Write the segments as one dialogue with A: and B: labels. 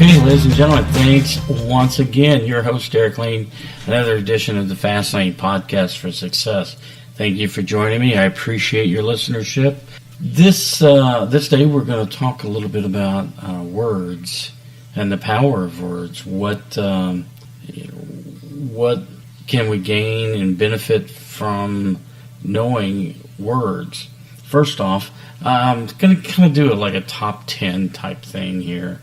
A: Okay, ladies and gentlemen, thanks once again. Your host, Derek Lane, another edition of the Fast Lane Podcast for Success. Thank you for joining me. I appreciate your listenership. This day, we're going to talk a little bit about words and the power of words. What can we gain and benefit from knowing words? First off, I'm going to kind of do it like a top 10 type thing here.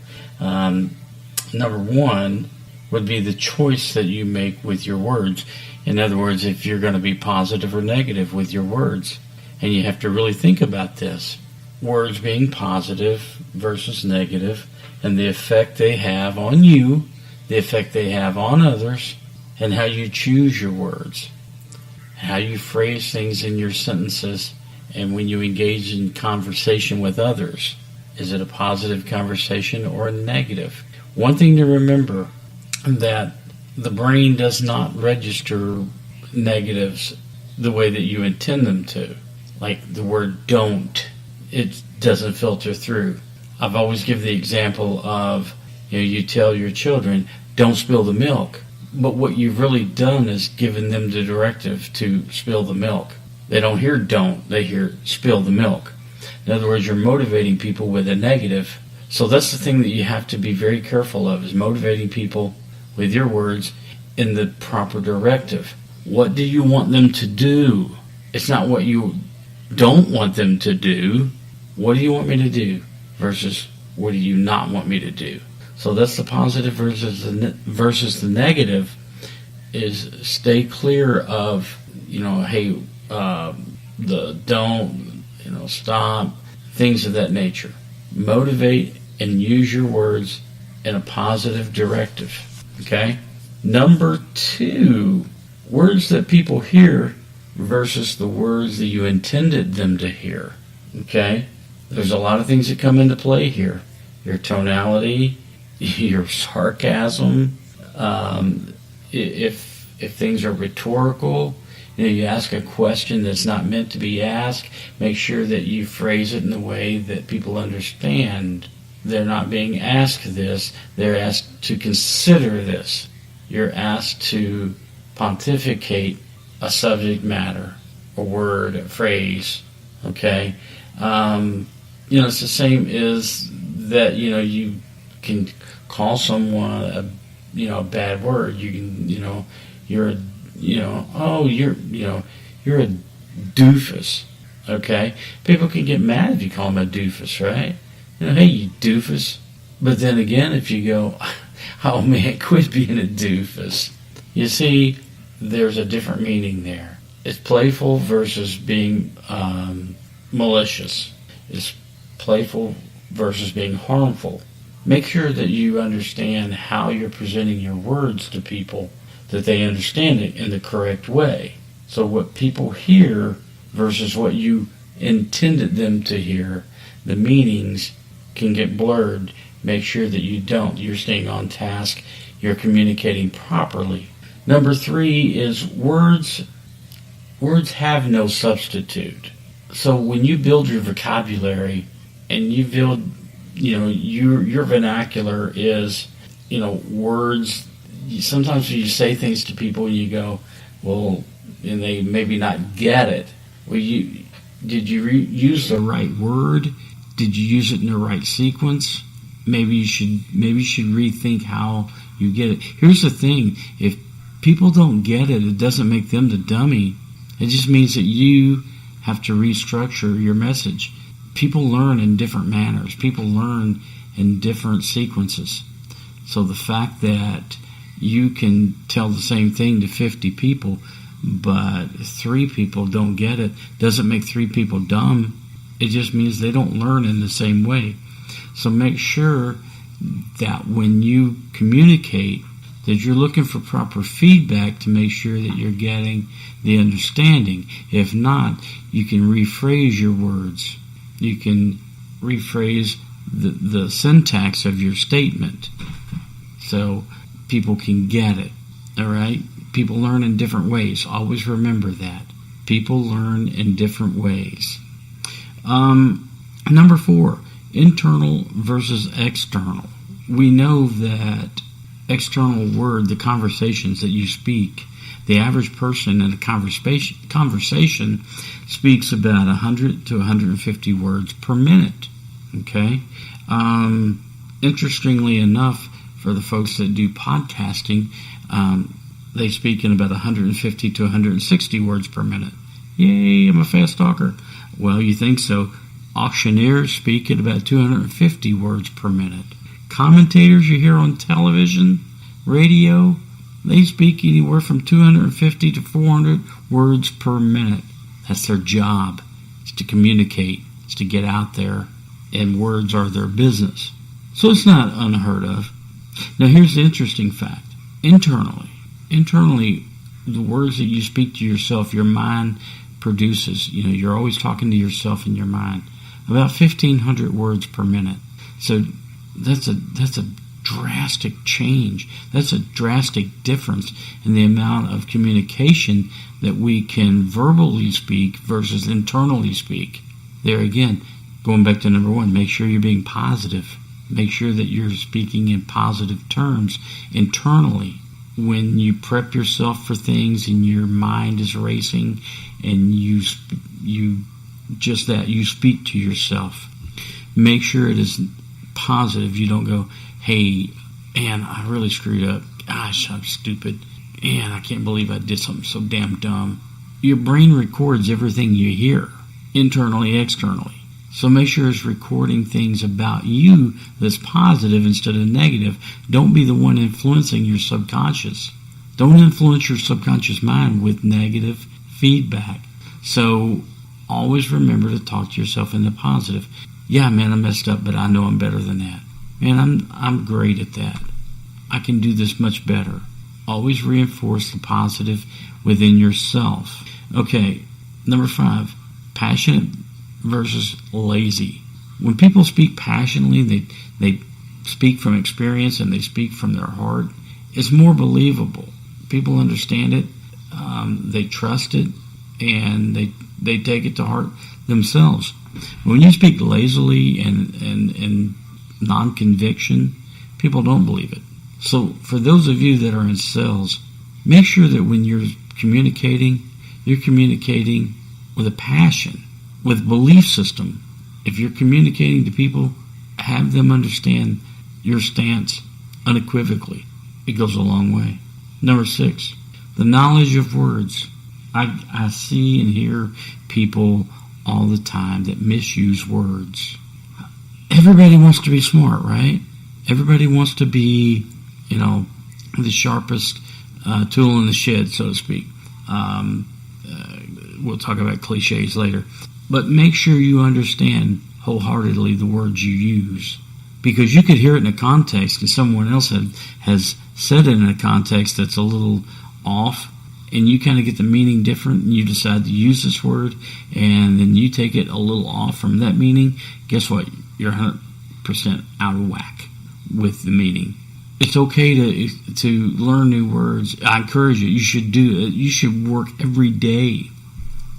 A: Number one would be the choice that you make with your words. In other words, if you're going to be positive or negative with your words. And you have to really think about this. Words being positive versus negative, and the effect they have on you, the effect they have on others, and how you choose your words, how you phrase things in your sentences, and when you engage in conversation with others. Is it a positive conversation or a negative? One thing to remember, that the brain does not register negatives the way that you intend them to. Like the word don't, it doesn't filter through. I've always given the example of, you tell your children, don't spill the milk. But what you've really done is given them the directive to spill the milk. They don't hear don't, they hear spill the milk. In other words, you're motivating people with a negative. So that's the thing that you have to be very careful of, is motivating people with your words in the proper directive. What do you want them to do? It's not what you don't want them to do. What do you want me to do versus what do you not want me to do? So that's the positive versus the negative, is stay clear of, hey, the don't, stop, things of that nature. Motivate and use your words in a positive directive. Okay? Number two, words that people hear versus the words that you intended them to hear. Okay? There's a lot of things that come into play here. Your tonality, your sarcasm, if things are rhetorical, you ask a question that's not meant to be asked, make sure that you phrase it in the way that people understand. They're not being asked this, they're asked to consider this. You're asked to pontificate a subject matter, a word, a phrase, okay? It's the same as that, you can call someone a bad word. You can, you're a doofus, okay? People can get mad if you call them a doofus, right? Hey, you doofus. But then again, if you go, oh man, quit being a doofus. You see, there's a different meaning there. It's playful versus being malicious. It's playful versus being harmful. Make sure that you understand how you're presenting your words to people, that they understand it in the correct way. So what people hear versus what you intended them to hear, the meanings can get blurred. Make sure that you don't. You're staying on task. You're communicating properly. Number three is words. Words have no substitute. So when you build your vocabulary and you build, your vernacular is, words. Sometimes you say things to people and you go, well, and they maybe not get it. Well, did you use the right word? Did you use it in the right sequence? Maybe you should rethink how you get it. Here's the thing: if people don't get it, it doesn't make them the dummy. It just means that you have to restructure your message. People learn in different manners. People learn in different sequences. So the fact that you can tell the same thing to 50 people, but 3 people don't get it, doesn't make 3 people dumb. It just means they don't learn in the same way. So make sure that when you communicate, that you're looking for proper feedback to make sure that you're getting the understanding. If not, you can rephrase your words. You can rephrase the syntax of your statement so people can get it. All right? People learn in different ways. Always remember that. People learn in different ways. Number 4, internal versus external. we know that external word, the conversations that you speak, the average person in a conversation speaks about 100 to 150 words per minute. Okay? Interestingly enough, for the folks that do podcasting, they speak in about 150 to 160 words per minute. Yay, I'm a fast talker. Well, you think so. Auctioneers speak at about 250 words per minute. Commentators you hear on television, radio, they speak anywhere from 250 to 400 words per minute. That's their job. It's to communicate. It's to get out there. And words are their business. So it's not unheard of. Now here's the interesting fact. Internally, the words that you speak to yourself, your mind produces. You're always talking to yourself in your mind. About 1,500 words per minute. So that's a drastic change. That's a drastic difference in the amount of communication that we can verbally speak versus internally speak. There again, going back to number one, make sure you're being positive. Make sure that you're speaking in positive terms internally. When you prep yourself for things and your mind is racing and you speak to yourself, make sure it is positive. You don't go, hey, man, I really screwed up. Gosh, I'm stupid. Man, I can't believe I did something so damn dumb. Your brain records everything you hear, internally, externally. So make sure it's recording things about you that's positive instead of negative. Don't be the one influencing your subconscious. Don't influence your subconscious mind with negative feedback. So always remember to talk to yourself in the positive. Yeah, man, I messed up, but I know I'm better than that. Man, I'm great at that. I can do this much better. Always reinforce the positive within yourself. Okay, number 5, passionate versus lazy. When people speak passionately, they speak from experience and they speak from their heart. It's more believable. People understand it, they trust it, and they take it to heart themselves. When you speak lazily and non-conviction, people don't believe it. So for those of you that are in sales, make sure that when you're communicating with a passion, with belief system. If you're communicating to people, have them understand your stance unequivocally. It goes a long way. Number 6, the knowledge of words. I see and hear people all the time that misuse words. Everybody wants to be smart, right? Everybody wants to be, the sharpest tool in the shed, so to speak. We'll talk about cliches later. But make sure you understand wholeheartedly the words you use. Because you could hear it in a context and someone else has said it in a context that's a little off, and you kind of get the meaning different, and you decide to use this word, and then you take it a little off from that meaning. Guess what? You're 100% out of whack with the meaning. It's okay to learn new words. I encourage you. You should do it. You should work every day.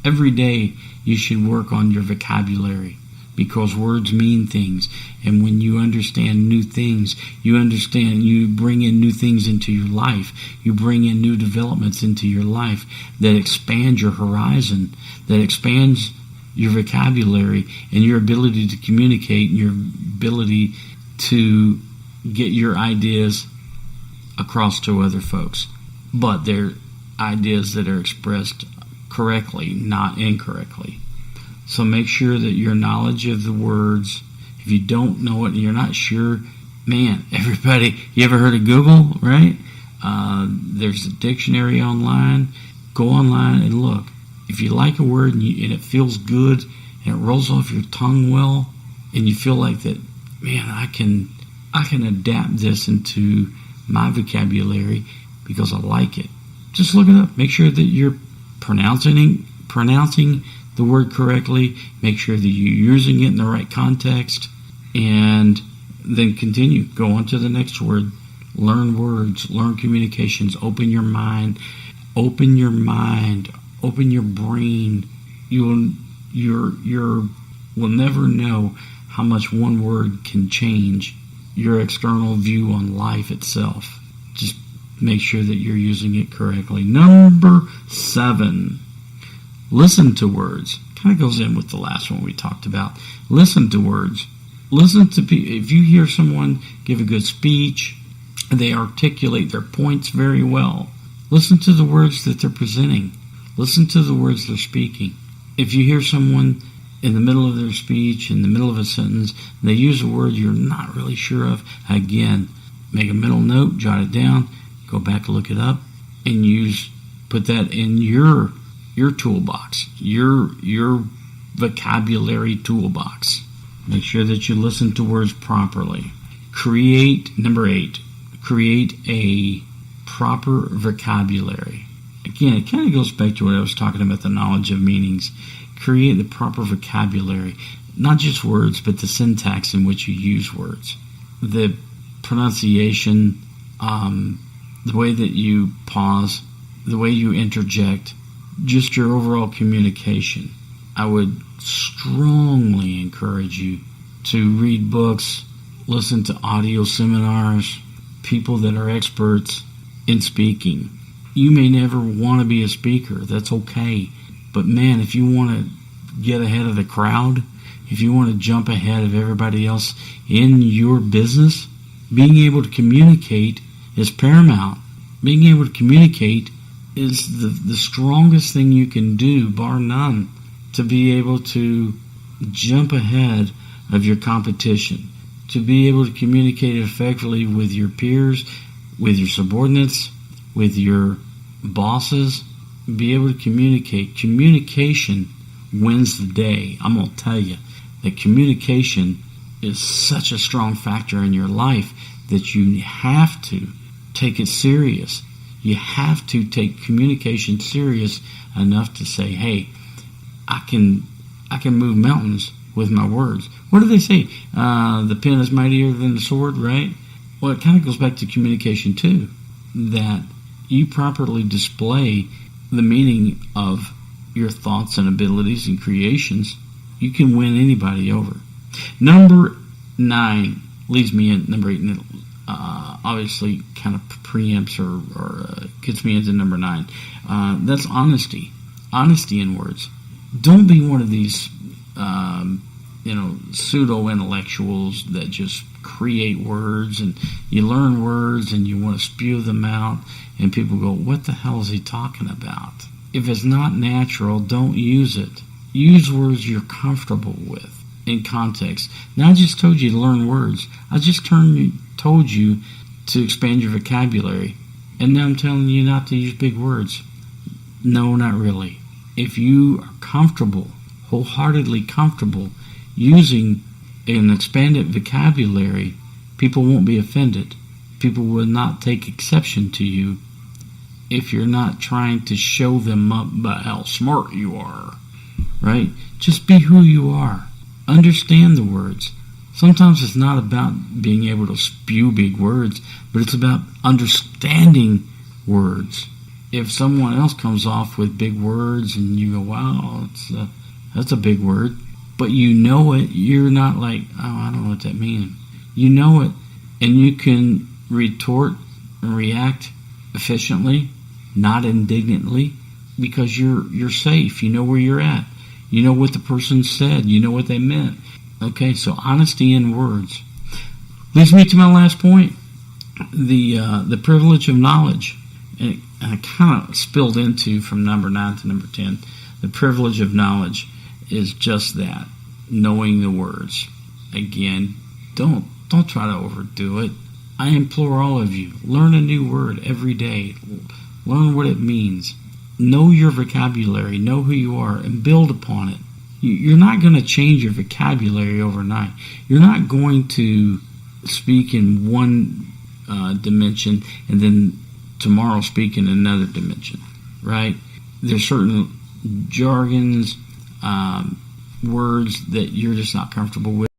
A: Every day you should work on your vocabulary, because words mean things. And when you understand new things, you bring in new things into your life. You bring in new developments into your life that expand your horizon, that expands your vocabulary and your ability to communicate and your ability to get your ideas across to other folks. But they're ideas that are expressed correctly, not incorrectly. So make sure that your knowledge of the words, if you don't know it and you're not sure, man, everybody, you ever heard of Google, right? There's a dictionary online. Go online and look. If you like a word and it feels good and it rolls off your tongue well, and you feel like that, man, I can adapt this into my vocabulary because I like it. Just look it up. Make sure that you're pronouncing the word correctly. Make sure that you're using it in the right context, and then continue. Go on to the next word. Learn words. Learn communications. Open your mind. Open your brain. You will never know how much one word can change your external view on life itself. Just make sure that you're using it correctly. Number 7, listen to words. Kind of goes in with the last one we talked about. Listen to words. Listen to people. If you hear someone give a good speech, they articulate their points very well. Listen to the words that they're presenting. Listen to the words they're speaking. If you hear someone in the middle of their speech, in the middle of a sentence, they use a word you're not really sure of, again, make a mental note, jot it down, go back and look it up, and put that in your toolbox, your vocabulary toolbox. Make sure that you listen to words properly. Number 8, create a proper vocabulary. Again, it kind of goes back to what I was talking about, the knowledge of meanings. Create the proper vocabulary, not just words, but the syntax in which you use words. The pronunciation, the way that you pause, the way you interject, just your overall communication. I would strongly encourage you to read books, listen to audio seminars, people that are experts in speaking. You may never want to be a speaker. That's okay. But man, if you want to get ahead of the crowd, if you want to jump ahead of everybody else in your business, being able to communicate is paramount. Being able to communicate is the strongest thing you can do, bar none, to be able to jump ahead of your competition, to be able to communicate effectively with your peers, with your subordinates, with your bosses, be able to communicate. Communication wins the day. I'm going to tell you that communication is such a strong factor in your life that you have to take it serious. You have to take communication serious enough to say, hey, I can move mountains with my words. What do they say? The pen is mightier than the sword, right? Well, it kind of goes back to communication too, that you properly display the meaning of your thoughts and abilities and creations. You can win anybody over. Number 9 leads me in, number 8, and obviously kind of preempts or gets me into number 9. That's honesty. Honesty in words. Don't be one of these pseudo-intellectuals that just create words, and you learn words and you want to spew them out, and people go, what the hell is he talking about? If it's not natural, don't use it. Use words you're comfortable with in context. Now, I just told you to learn words. I just told you to expand your vocabulary, and now I'm telling you not to use big words. No, not really. If you are comfortable, wholeheartedly comfortable, using an expanded vocabulary, people won't be offended. People will not take exception to you if you're not trying to show them up by how smart you are, right? Just be who you are. Understand the words. Sometimes it's not about being able to spew big words, but it's about understanding words. If someone else comes off with big words and you go, wow, that's a big word, but you know it, you're not like, oh, I don't know what that means. You know it, and you can retort and react efficiently, not indignantly, because you're safe. You know where you're at. You know what the person said. You know what they meant. Okay, so honesty in words leads me to my last point, the privilege of knowledge. And I kind of spilled into from number 9 to number 10. The privilege of knowledge is just that, knowing the words. Again, don't try to overdo it. I implore all of you, learn a new word every day. Learn what it means. Know your vocabulary, know who you are, and build upon it. You're not going to change your vocabulary overnight. You're not going to speak in one dimension and then tomorrow speak in another dimension, right? There's certain jargons, words that you're just not comfortable with.